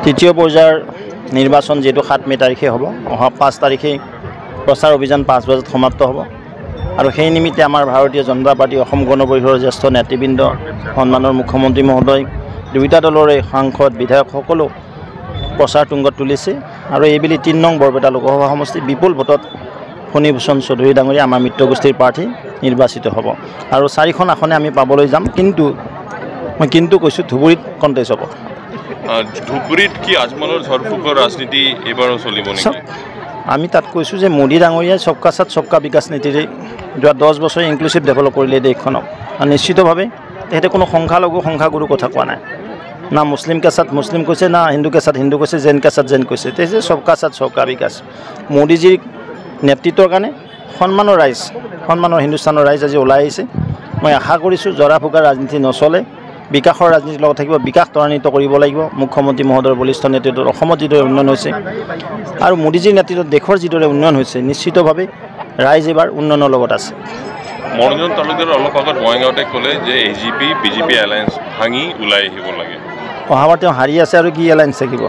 তৃতীয় পৰ্যায়ৰ নিৰ্বাচন যেটো 7 মে তাৰিখে হ'ব অহা 5 তাৰিখে প্ৰচাৰ অভিযান 5 বজাত সমাপ্ত হ'ব আৰু সেই নিমিত্তে আমাৰ ভাৰতীয় জনতা পাৰ্টি অসম গণ পৰিষদৰ জ্যেষ্ঠ নেতৃবৃন্দ সন্মানৰ মুখ্যমন্ত্ৰী মহোদয় দুইটা দলৰে সাংসদ বিধায়ক সকলো প্ৰচাৰ তুংগত তুলিছে আৰু এইবেলি 3 নং বৰপেটা লোকসভা সমষ্টি বিপুল ভোটত ফণীভূষণ চৌধুৰী ডাঙৰীয়া আমাৰ মিত্ৰ গোষ্ঠীৰ প্ৰাৰ্থী নিৰ্বাচিত হ'ব আৰু 4খন আসনে আমি পাবলৈ যাম কিন্তু মই কৈছো ধুবুৰীত কণ্টেষ্ট হ'ব ধুবুৰীত কি আজমলৰ ঝড়ফুকৰ ৰাজনীতি এবাৰো চলিব নেকি আমি তাত কৈছো যে মোদী ডাঙৰীয়াই সবকা সাথ সবকা বিকাশ নীতিৰে যোৱা 10 বছৰ ইনক্লুসিভ ডেভেলপ কৰিলে দেশখনক আৰু নিশ্চিতভাৱে তেহেতে কোনো সংখ্যাগুৰু কথা কোৱা নাই না মুসলিম কে সাথ মুসলিম কৈছে না হিন্দু কে সাথ হিন্দু কৈছে জৈন কে সাথ জৈন কৈছে তেহে সবকা সাথ সবকা বিকাশ মোদীজীৰ নেতৃত্বৰ কাৰণে সন্মানৰ হিন্দুস্তানৰ ৰাইজ আজি ওলাই আহিছে মই আশা কৰিছো জৰা ফুকাৰ ৰাজনীতি নচলে বিকাশৰ ৰাজনীতিৰ লগত থাকিব বিকাশ ত্বৰান্বিত কৰিব লাগিব মুখ্যমন্ত্ৰী মহোদয়ৰ বলিষ্ঠ নেতৃত্বত অসমত যিদৰে উন্নয়ন হৈছে আৰু মোদীজীৰ নেতৃত্বত দেশৰ যিদৰে উন্নয়ন হৈছে নিশ্চিতভাৱে ৰাইজ এবাৰ উন্নয়নৰ লগত আছে মনোৰঞ্জন তালুকদাৰ অলপ আগত বঙাইগাঁৱতে ক'লে যে এজিপি বিজেপি এলায়েন্স ভাঙি ওলাই আহিব লাগে অহাবাৰ তেওঁ হাৰি আছে আৰু কি এলায়েন্স থাকিব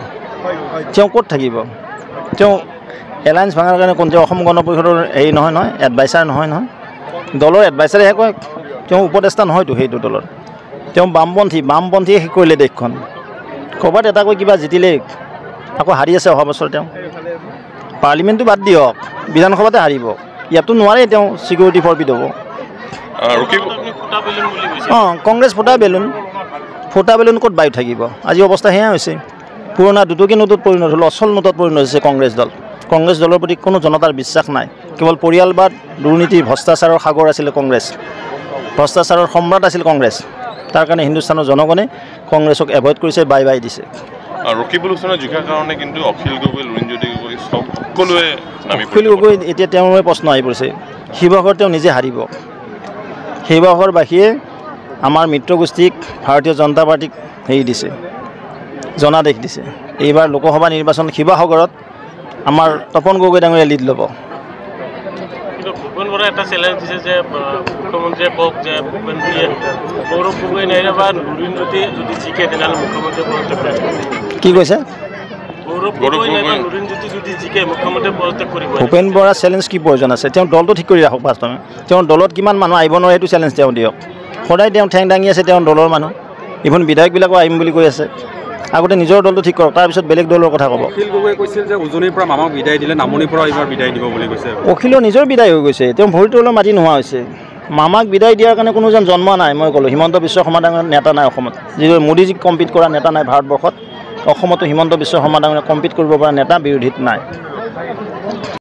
তেওঁ ক'ত থাকিব তেওঁ এলায়েন্স ভাঙাৰ কাৰণে কোন তেওঁ অসম গণ পৰিষদৰ এই নহয় এডভাইচাৰ নহয় দলৰ এডভাইচাৰহে কয় তেওঁ উপদেষ্টা নহয়তো সেইটো দলৰ তেওঁ বামপন্থী শেষ কৰিলে দেশখন ক'ৰবাত এটা কৈ কিবা জিতিলে আকৌ হাৰি আছে অহা বছৰ তেওঁ পাৰ্লিমেণ্টটো বাদ দিয়ক বিধানসভাতে হাৰিব ইয়াতো নোৱাৰে তেওঁ সিকিউৰিটি ফৰবিট হ'ব কংগ্ৰেছ ফুটা বেলুন ক'ত বায়ু থাকিব আজি অৱস্থা সেয়া হৈছে পুৰণা দুটকী নোটত পৰিণত হ'ল অচল নোটত পৰিণত হৈছে কংগ্ৰেছ দলৰ প্ৰতি কোনো জনতাৰ বিশ্বাস নাই কেৱল পৰিয়ালবাদ দুৰ্নীতি ভ্ৰষ্টাচাৰৰ সাগৰ আছিল ভ্ৰষ্টাচাৰৰ সম্ৰাট আছিল কংগ্ৰেছ তাৰ কাৰণে হিন্দুস্তানৰ জনগণে কংগ্ৰেছক এভয়েড কৰিছে বাই দিছে ৰকিবুল হুছেইনৰ জিকাৰ কাৰণে কিন্তু অখিল গগৈ লুৰিণজ্যোতি গগৈ সকলোৱে অখিল গগৈ এতিয়া তেওঁৰে প্ৰশ্ন আহি পৰিছে শিৱসাগৰ তেওঁ নিজে হাৰিব শিৱসাগৰবাসীয়ে আমাৰ মিত্ৰ গোষ্ঠীক ভাৰতীয় জনতা পাৰ্টিক দিছে জনাদেশ দিছে এইবাৰ লোকসভা নিৰ্বাচন শিৱসাগৰত আমাৰ তপন গগৈ ডাঙৰীয়া লিড ল'ব ভূপেন বৰাই এটা চেলেঞ্জ দিছে যে মুখ্যমন্ত্ৰীয়ে কওক যে ভূপেন গৌৰৱ গগৈ নাহিলে বা লুৰিণজ্যোতি যদি জিকে তেনেহ'লে মুখ্যমন্ত্ৰীয়ে পদত্যাগ কৰিব কি কৈছে ভূপেন বৰা চেলেঞ্জ কি প্ৰয়োজন আছে তেওঁ দলটো ঠিক কৰি ৰাখক বাস্তৱে তেওঁৰ দলত কিমান মানুহ আহিব নোৱাৰে এইটো চেলেঞ্জ তেওঁ দিয়ক সদায় তেওঁ ঠেং দাঙি আছে তেওঁৰ দলৰ মানুহ ইভন বিধায়কবিলাকো আহিম বুলি কৈ আছে আগতে নিজৰ দলটো ঠিক কৰক তাৰপিছত বেলেগ দলৰ কথা ক'ব অখিল গগৈ কৈছিল যে উজনিৰ পৰা মামাক বিদায় দিলে নামনিৰ পৰা এইবাৰ বিদায় দিব বুলি কৈছে অখিলৰ নিজৰ বিদায় হৈ গৈছে তেওঁ ভৰিটো অলপ মাটি নোহোৱা হৈছে মামাক বিদায় দিয়াৰ কাৰণে কোনোজন জন্ম নাই মই ক'লোঁ হিমন্ত বিশ্ব শৰ্মা ডাঙৰীয়া নেতা নাই অসমত যিদৰে মোদীজীক কম্পিট কৰা নেতা নাই ভাৰতবৰ্ষত অসমতো হিমন্ত বিশ্ব শৰ্মা ডাঙৰীয়া কম্পিট কৰিব পৰা নেতা বিৰোধীত নাই